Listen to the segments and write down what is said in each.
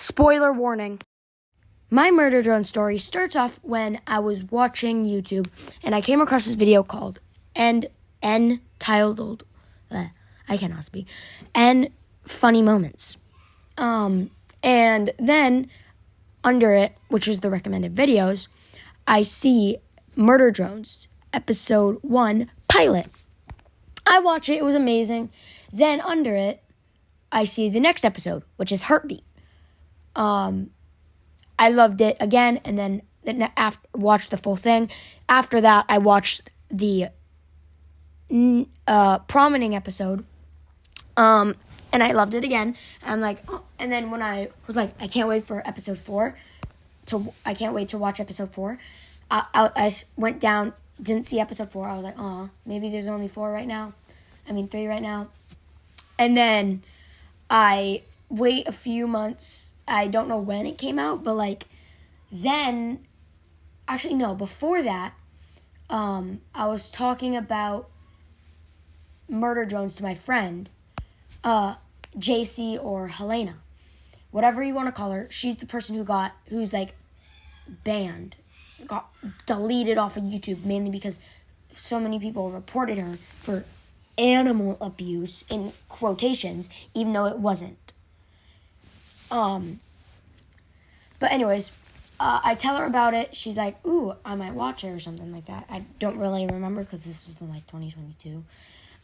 Spoiler warning. My murder drone story starts off when I was watching YouTube and I came across this video called Entitled I cannot speak. N Funny Moments. And then under it, which is the recommended videos, I see Murder Drones, episode 1, pilot. I watch it, it was amazing. Then under it, I see the next episode, which is Heartbeat. I loved it again, and then after watched the full thing. After that, I watched the Promenade episode, and I loved it again. I'm like, oh. And then when I was like, I can't wait for episode 4. I can't wait to watch episode 4. I went down, didn't see episode 4. I was like, oh, maybe there's only 3 right now. And then I wait a few months. I don't know when it came out, but before that, I was talking about Murder Drones to my friend, JC or Helena, whatever you want to call her. She's the person who's banned, got deleted off of YouTube, mainly because so many people reported her for animal abuse in quotations, even though it wasn't. But anyways, I tell her about it. She's like, ooh, I might watch it or something like that. I don't really remember because this was in 2022,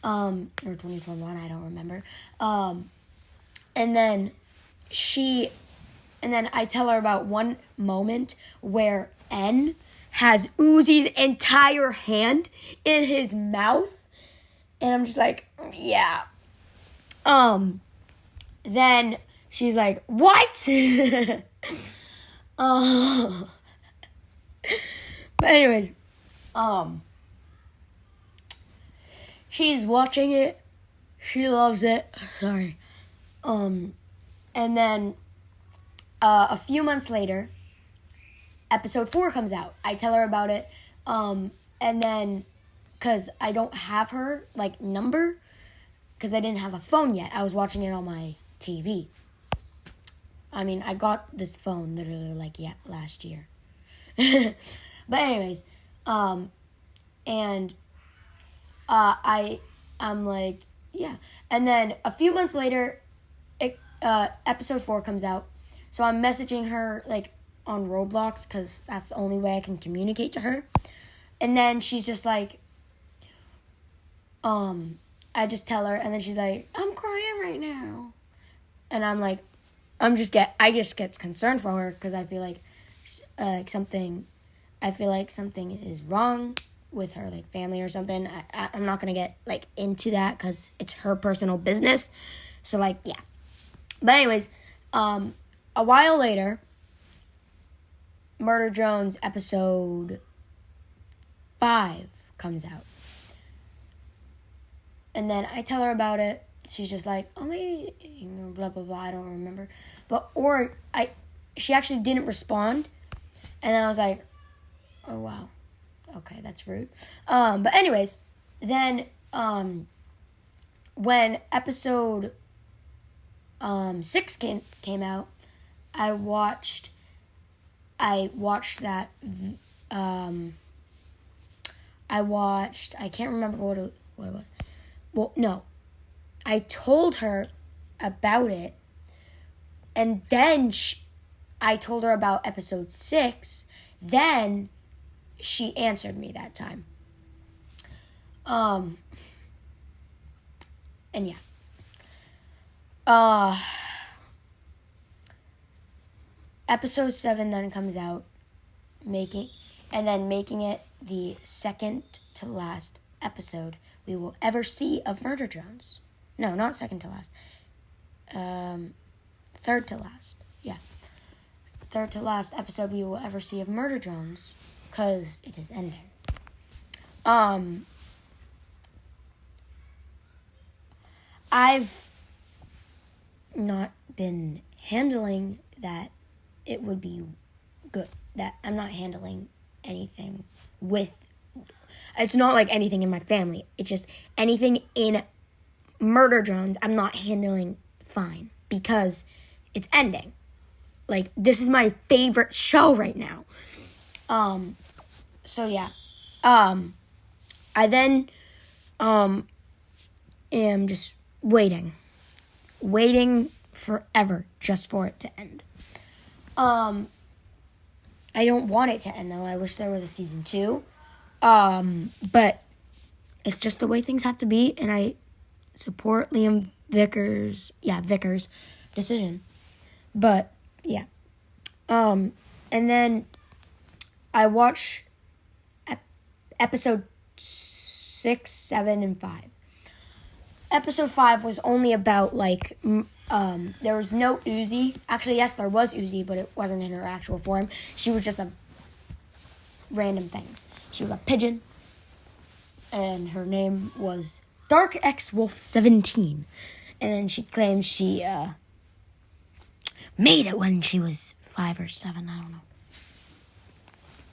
or 2021. I don't remember. And then I tell her about one moment where N has Uzi's entire hand in his mouth. And I'm just like, yeah. Then she's like, what? But anyways, she's watching it. She loves it. Sorry. And then, a few months later, episode 4 comes out. I tell her about it. And then, because I don't have her, number, because I didn't have a phone yet. I was watching it on my TV. I mean, I got this phone literally, last year. But anyways, I'm like, yeah. And then a few months later, episode 4 comes out. So I'm messaging her, on Roblox, because that's the only way I can communicate to her. And then she's just like, I just tell her, and then she's like, I'm crying right now. And I'm like, I just get concerned for her, because I feel like something is wrong with her, family or something. I'm not going to get, into that, because it's her personal business. So, yeah. But anyways, a while later, Murder Drones episode 5 comes out. And then I tell her about it. She's just like, oh, maybe, blah, blah, blah, I don't remember. She actually didn't respond. And then I was like, oh, wow. Okay, that's rude. But anyways, then when episode 6 came out, I watched that. I can't remember what it was. Well, no. I told her about it, and then I told her about episode 6. Then she answered me that time. And yeah. Episode 7 then comes out, making it the second to last episode we will ever see of Murder Drones. No, not second to last. Third to last. Yeah. Third to last episode we will ever see of Murder Drones, because it is ending. I've not been handling that it would be good. That I'm not handling anything with... It's not anything in my family. It's just anything in Murder Drones I'm not handling fine, because it's ending. Like, this is my favorite show right now. So yeah. I then am just waiting forever just for it to end. I don't want it to end though. I wish there was a season 2. But it's just the way things have to be, and I support Liam Vickers' decision. But yeah. And then I watch episode 6, 7, and 5. Episode 5 was only about, like, there was no Uzi. Actually, yes, there was Uzi, but it wasn't in her actual form. She was just a random things. She was a pigeon, and her name was Dark X Wolf 17. And then she claims she made it when she was 5 or 7, I don't know.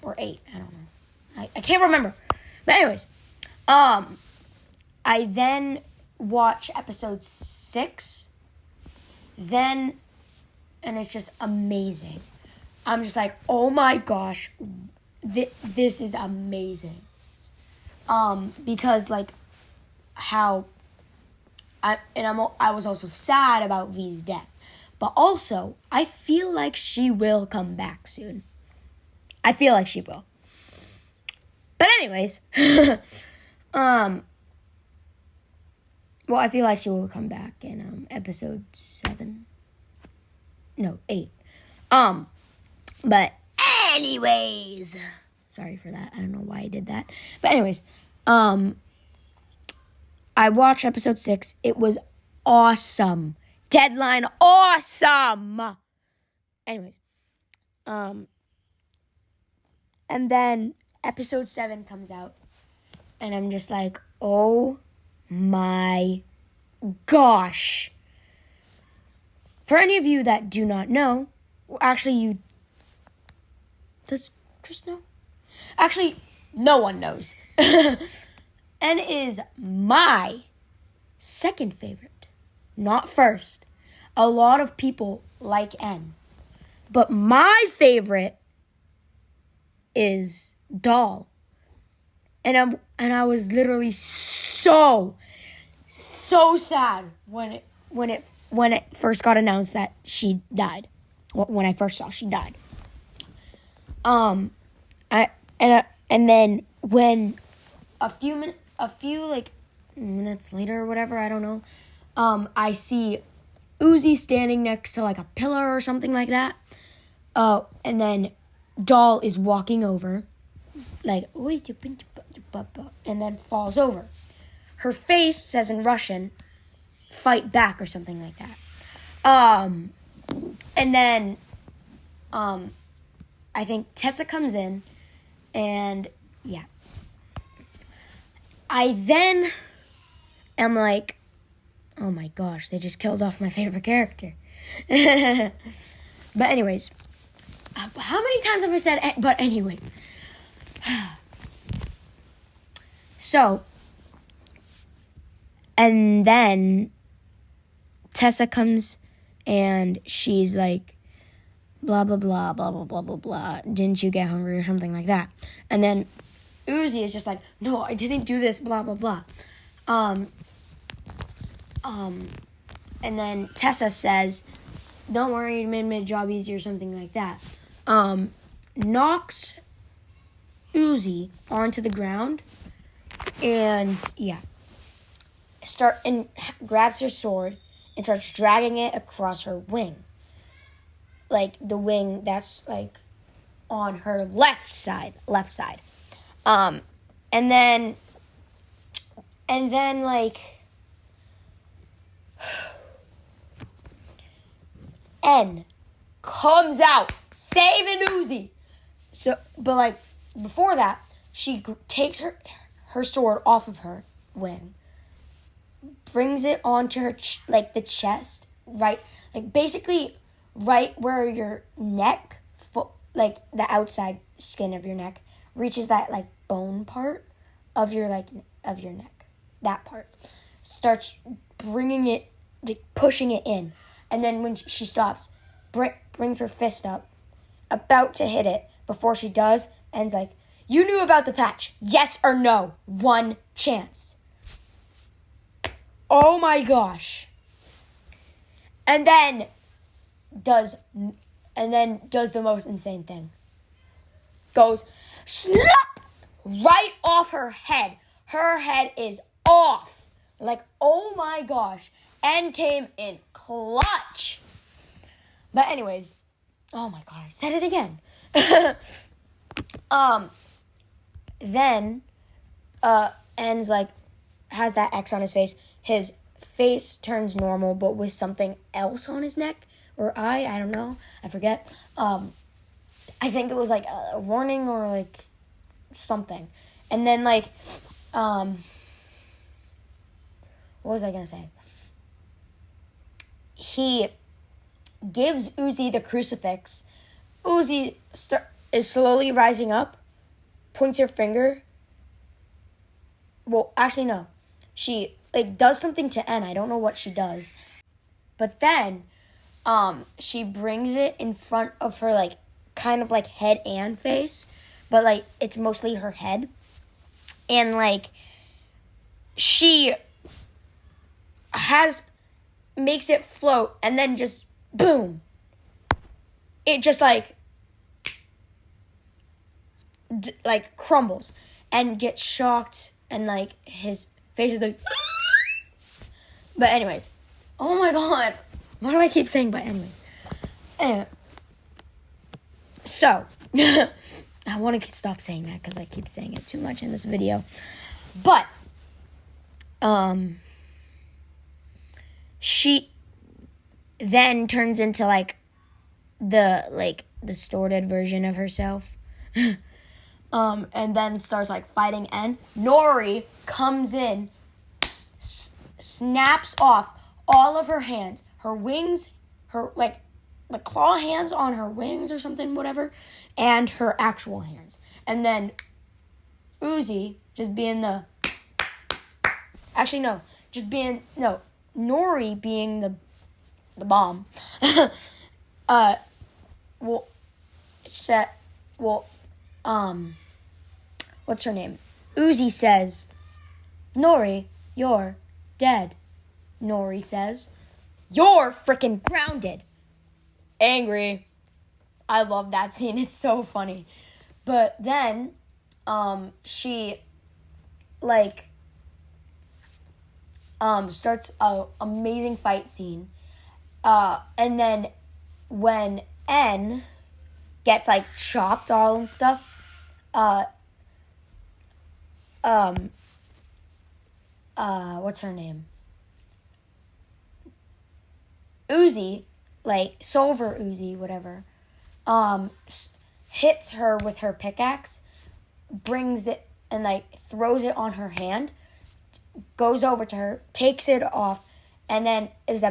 Or 8, I don't know. I can't remember. But anyways, I then watch episode 6, and it's just amazing. I'm just like, oh my gosh, this is amazing. Because like how I was also sad about V's death, but also I feel like she will come back soon. I feel like she will. But anyways, well, I feel like she will come back in episode 7. No, 8. But anyways, sorry for that. I don't know why I did that. But anyways, I watched episode 6. It was awesome. Deadline awesome. Anyways, and then episode 7 comes out, and I'm just like, oh my gosh. For any of you that do not know, actually you, does Chris know? Actually, no one knows. N is my second favorite, not first. A lot of people like N, but my favorite is Doll. And I was literally so sad when it first got announced that she died. When I first saw she died. And then when a few minutes later or whatever, I don't know, I see Uzi standing next to like a pillar or something like that. And then Doll is walking over, like, and then falls over. Her face says in Russian, "Fight back" or something like that. And then, I think Tessa comes in, and yeah. I then am like, oh my gosh, they just killed off my favorite character. But anyways, how many times have I said, but anyway. So, and then Tessa comes and she's like, blah, blah, blah, blah, blah, blah, blah, blah. Didn't you get hungry or something like that? And then Uzi is just like, no, I didn't do this, blah, blah, blah. And then Tessa says, don't worry, you made my job easier or something like that. Knocks Uzi onto the ground and yeah. Grabs her sword and starts dragging it across her wing. Like the wing that's like on her left side. And then like N comes out saving Uzi. So, but like before that, she takes her sword off of her wing, brings it onto her like the chest, right, like basically right where your neck, like the outside skin of your neck reaches that like bone part of your neck, that part. Starts bringing it, like pushing it in, and then when she stops, brings her fist up, about to hit it. Before she does, N's like, you knew about the patch. Yes or no? One chance. Oh my gosh. And then does the most insane thing. Goes snap right off her head. Her head is off. Like, oh my gosh. N came in clutch. But anyways, oh my god, I said it again. Then N's like has that X on his face. His face turns normal, but with something else on his neck or eye. I don't know. I forget. I think it was like a warning or like something. And then like, what was I gonna say? He gives Uzi the crucifix. Uzi is slowly rising up, points her finger. Well, actually, no. She, like, does something to N. I don't know what she does. But then, she brings it in front of her, like, kind of, like, head and face. But, like, it's mostly her head. And, like, she makes it float and then just, boom. It just, like crumbles and gets shocked and like his face is like but anyways, oh my god, why do I keep saying but anyways? Anyway, so I want to stop saying that because I keep saying it too much in this video. But she then turns into like the distorted version of herself. And then starts like fighting N. Nori comes in, snaps off all of her hands, her wings, her like the claw hands on her wings or something, whatever, and her actual hands. And then Uzi just being Nori being the bomb. What's her name? Uzi says, Nori, you're dead. Nori says, you're freaking grounded. Angry. I love that scene. It's so funny. But then, she, starts a amazing fight scene. And then when N gets, like, chopped all and stuff, what's her name? Uzi, like, Silver Uzi, whatever, hits her with her pickaxe, brings it, and, like, throws it on her hand, goes over to her, takes it off, and then is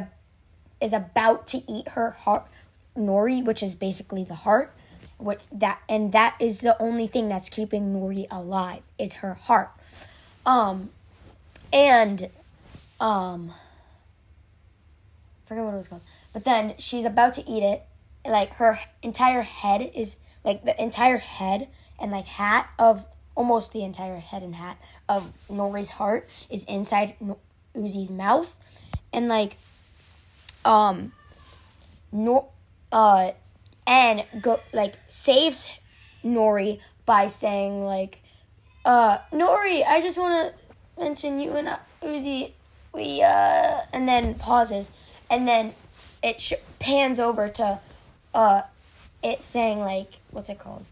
about to eat her heart, Nori, which is basically the heart, that is the only thing that's keeping Nori alive, is her heart. Forget what it was called. But then she's about to eat it, like her entire head is, like the entire head and like hat of, almost the entire head and hat of Nori's heart is inside Uzi's mouth. And like, saves Nori by saying like, Nori, I just want to mention you and Uzi, and then pauses, and then it pans over to, it saying like, what's it called?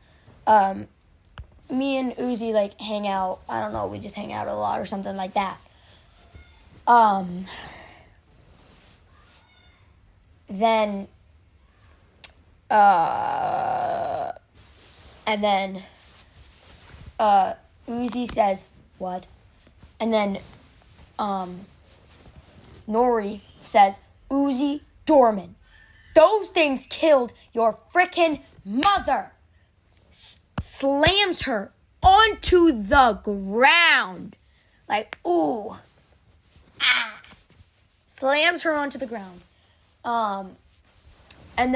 Me and Uzi like hang out. I don't know. We just hang out a lot or something like that. Then, and then, Uzi says, what? And then, Nori says, Uzi Dorman, those things killed your frickin' mother. Slams her onto the ground. Like, ooh. Ah. Slams her onto the ground. And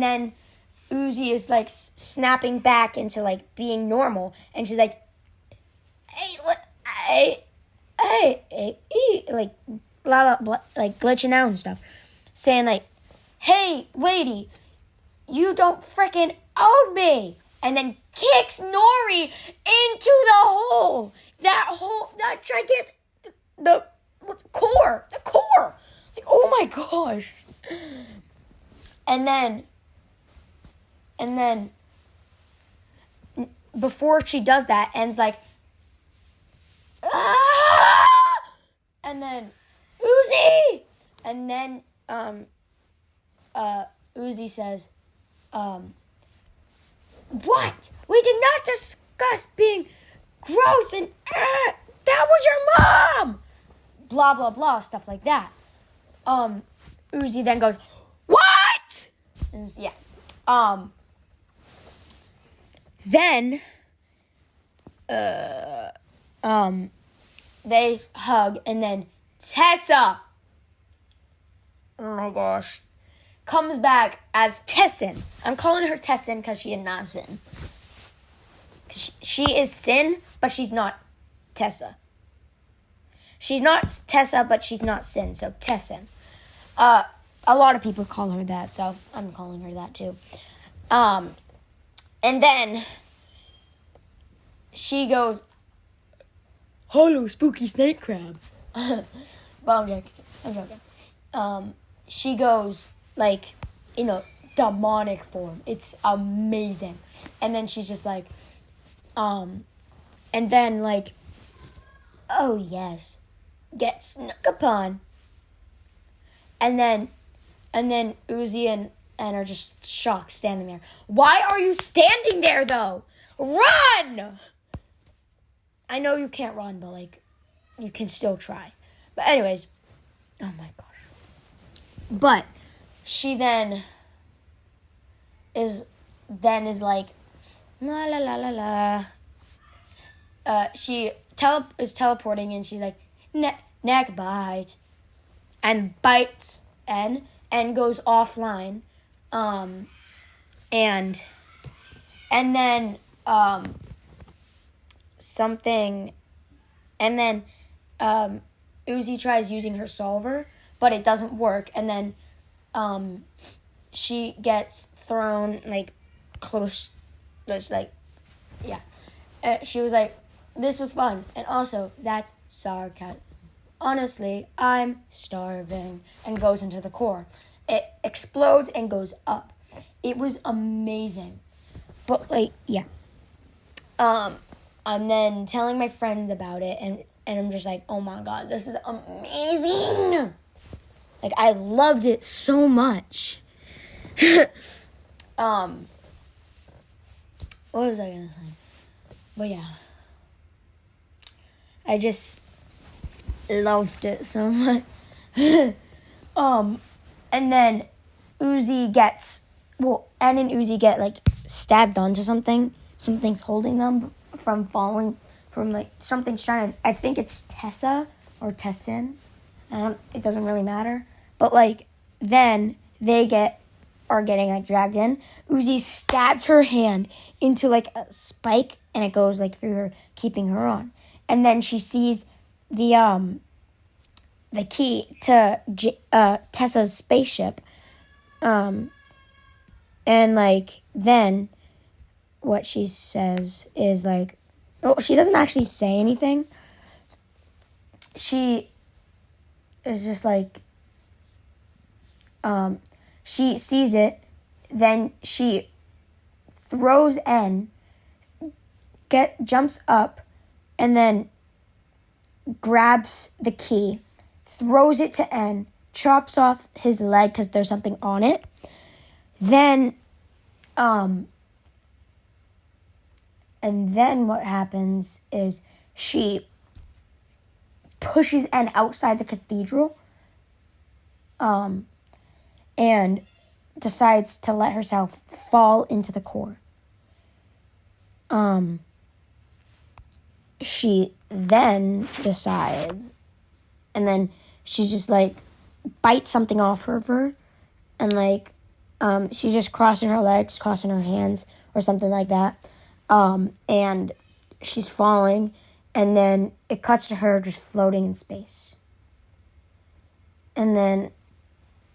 then Uzi is like snapping back into like being normal, and she's like, "Hey, like blah blah blah, like glitching out and stuff, saying like, "Hey, lady, you don't frickin' own me," and then kicks Nori into the hole. That gigantic, the core. Like, oh my gosh. And then before she does that, En's like, ah! And then Uzi, and then Uzi says, what? We did not discuss being gross and that was your mom. Blah blah blah, stuff like that. Uzi then goes, what? And yeah. Then they hug, and then Tessa, oh my gosh, comes back as Tessin. I'm calling her Tessin because she is not Sin. She is Sin, but she's not Tessa. She's not Tessa, but she's not Sin, so Tessin. A lot of people call her that, so I'm calling her that too. And then she goes, hello, spooky snake crab. But I'm joking. She goes, like, in a demonic form. It's amazing. And then she's just like, and then, like, oh, yes, get snuck upon. And then Uzi and are just shocked standing there. Why are you standing there, though? Run! I know you can't run, but, like, you can still try. But anyways, oh, my gosh. But she then is like, la, la, la, la, la. She is teleporting, and she's like, neck bite. And bites N and goes offline. And then something, and then Uzi tries using her solver, but it doesn't work. And then she gets thrown like close, just like, yeah. She was like, this was fun, and also that's sarcasm. Honestly, I'm starving, and goes into the core. It explodes and goes up. It was amazing. But, like, yeah. I'm then telling my friends about it, and I'm just like, oh my god, this is amazing. Like, I loved it so much. What was I gonna say? But yeah. I just loved it so much. And then Uzi gets, N and Uzi get, like, stabbed onto something. Something's holding them from falling, from, like, something's trying, I think it's Tessa or Tessin. It doesn't really matter. But, like, then they are getting, like, dragged in. Uzi stabs her hand into, like, a spike, and it goes, like, through her, keeping her on. And then she sees the key to Tessa's spaceship. And, like, then what she says is, like, she doesn't actually say anything. She is just, like, she sees it, then she throws N, jumps up, and then grabs the key, throws it to N, chops off his leg because there's something on it. Then, and then what happens is she pushes N outside the cathedral, and decides to let herself fall into the core. She then decides, and then she's just like, bites something off of her, and like she's just crossing her legs, crossing her hands, or something like that, and she's falling, and then it cuts to her just floating in space. And then,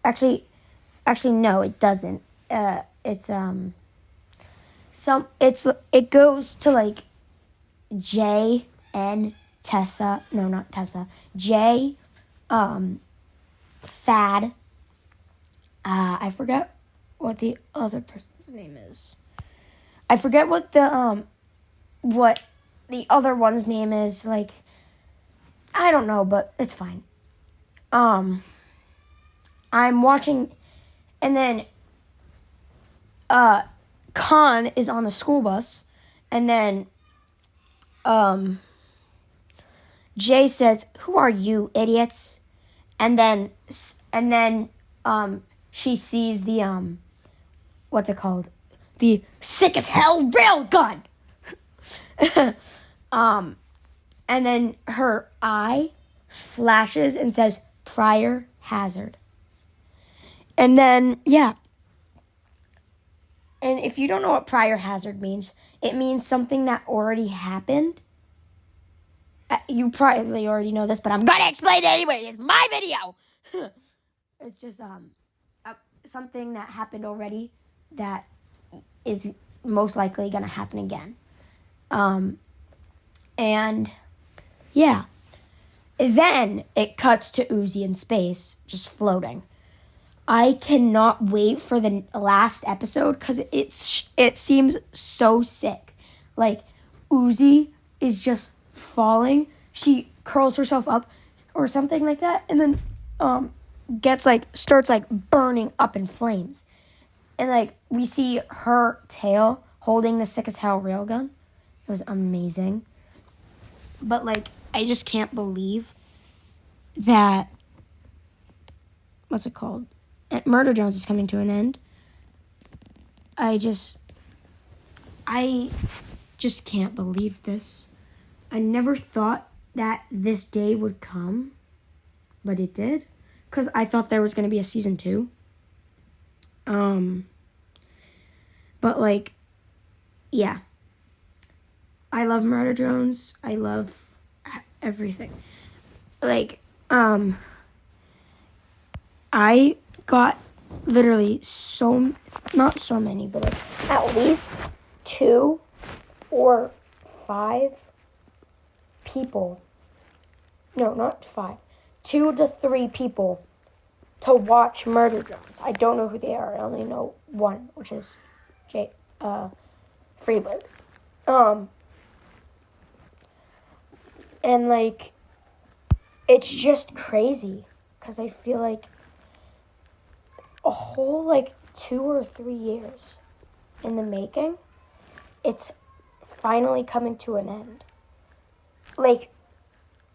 actually, no, it doesn't. It goes to like Jay and Tessa. No, not Tessa. Jay, Thad. I forget what the other person's name is. I forget what the other one's name is. Like, I don't know, but it's fine. I'm watching, and then Khan is on the school bus, and then Jay says, "Who are you, idiots?" And then she sees the what's it called? The sick as hell railgun. And then her eye flashes and says prior hazard. And then, yeah. And if you don't know what prior hazard means, it means something that already happened. You probably already know this, but I'm going to explain it anyway. It's my video. It's just something that happened already that is most likely going to happen again. And, yeah. Then it cuts to Uzi in space, just floating. I cannot wait for the last episode because it seems so sick. Like, Uzi is just falling. She curls herself up or something like that, and then starts burning up in flames. And we see her tail holding the sick as hell railgun. It was amazing. But I just can't believe that, what's it called? Murder Jones is coming to an end. I just can't believe this. I never thought that this day would come, but it did. Because I thought there was going to be a season 2. But yeah. I love Murder Jones. I love everything. I got literally not so many, but at least 2 or 5 people. No, not 5. 2 to 3 people to watch Murder Jones. I don't know who they are. I only know one, which is Jay Freeberg. And it's just crazy because I feel like a whole 2 or 3 years in the making, it's finally coming to an end.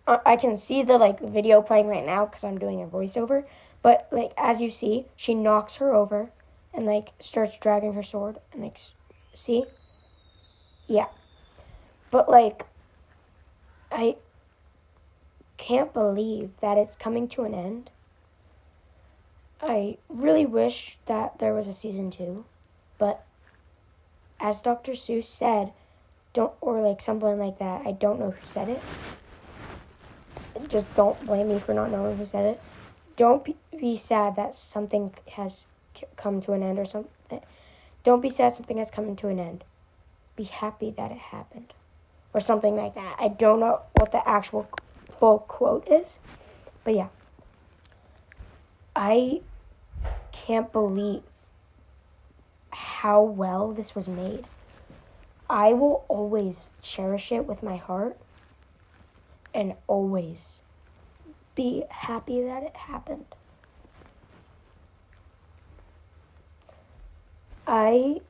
I can see the video playing right now because I'm doing a voiceover, but as you see, she knocks her over and starts dragging her sword and see? Yeah. But I can't believe that it's coming to an end. I really wish that there was a season 2, but as Dr. Seuss said, something like that, I don't know who said it. Just don't blame me for not knowing who said it. Don't be sad that something has come to an end or something. Don't be sad something has come to an end. Be happy that it happened. Or something like that. I don't know what the actual full quote is. But yeah. I can't believe how well this was made. I will always cherish it with my heart and always be happy that it happened. I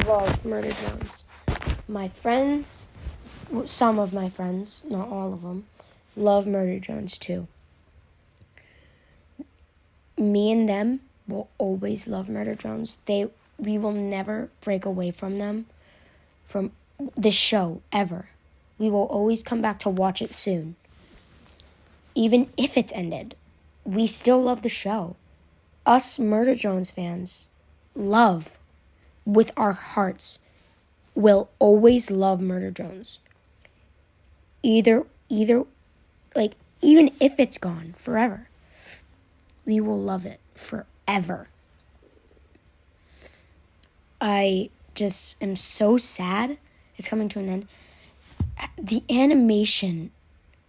love Murder Jones. My friends, some of my friends, not all of them, love Murder Jones too. Me and them will always love Murder Jones. We will never break away from them, from this show, ever. We will always come back to watch it soon. Even if it's ended, we still love the show. Us Murder Jones fans love, with our hearts, will always love Murder Jones. Either, like, even if it's gone forever, we will love it forever. I just am so sad it's coming to an end. The animation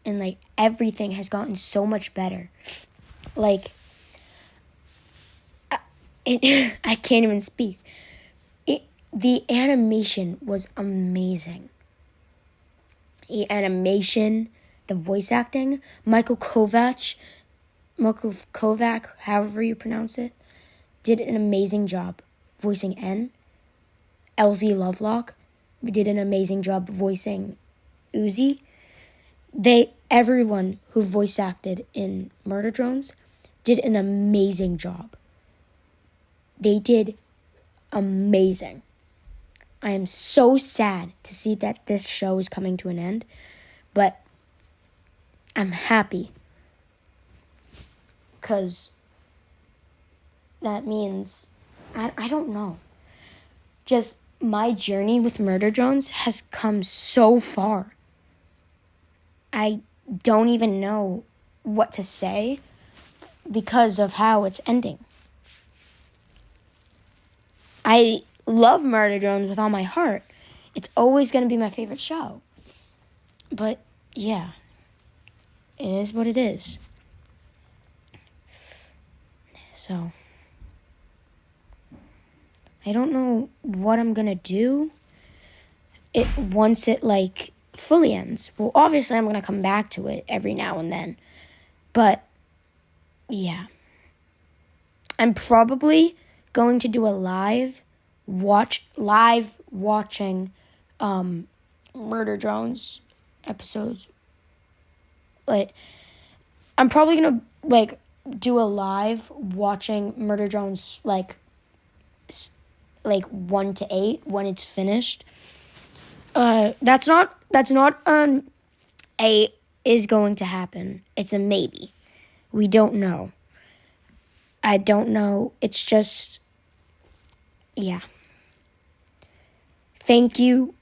and, like, everything has gotten so much better. Like, I can't even speak. The animation was amazing. The animation, the voice acting, Michael Kovac, however you pronounce it, did an amazing job voicing N. Elsie Lovelock did an amazing job voicing Uzi. Everyone who voice acted in Murder Drones did an amazing job. They did amazing. I am so sad to see that this show is coming to an end, but I'm happy because that means, I don't know, just my journey with Murder Drones has come so far. I don't even know what to say because of how it's ending. I love Murder Drones with all my heart. It's always going to be my favorite show. But, yeah, it is what it is. So, I don't know what I'm going to do once it, like, fully ends. Well, obviously, I'm going to come back to it every now and then. But, yeah. I'm probably going to do a live watching Murder Drones episodes. Like, I'm probably gonna do a live watching Murder Drones like 1 to 8 when it's finished. That's not a is going to happen. It's a maybe. We don't know. I don't know. It's just, yeah. Thank you,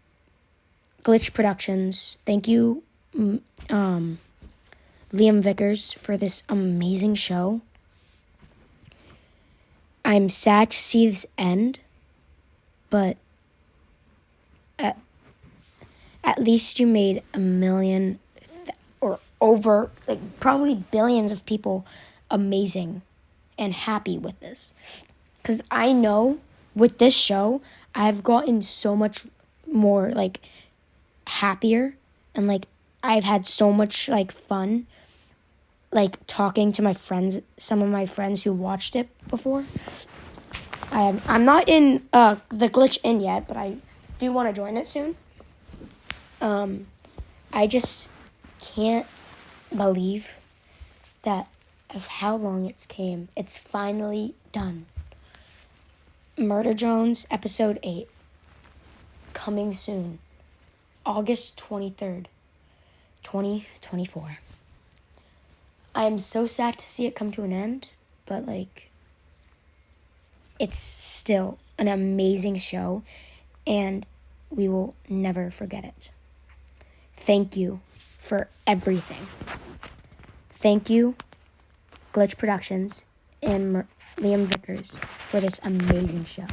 Glitch Productions. Thank you, Liam Vickers, for this amazing show. I'm sad to see this end, but at least you made 1 million or over, probably billions of people amazing and happy with this. Because I know with this show, I've gotten so much more, happier. And, I've had so much, fun, talking to my friends, some of my friends who watched it before. I'm not in the Glitch Inn yet, but I do want to join it soon. I just can't believe that of how long it's came. It's finally done. Murder Drones, Episode 8. Coming soon. August 23rd, 2024. I am so sad to see it come to an end, but, it's still an amazing show, and we will never forget it. Thank you for everything. Thank you, Glitch Productions and Liam Vickers, for this amazing show.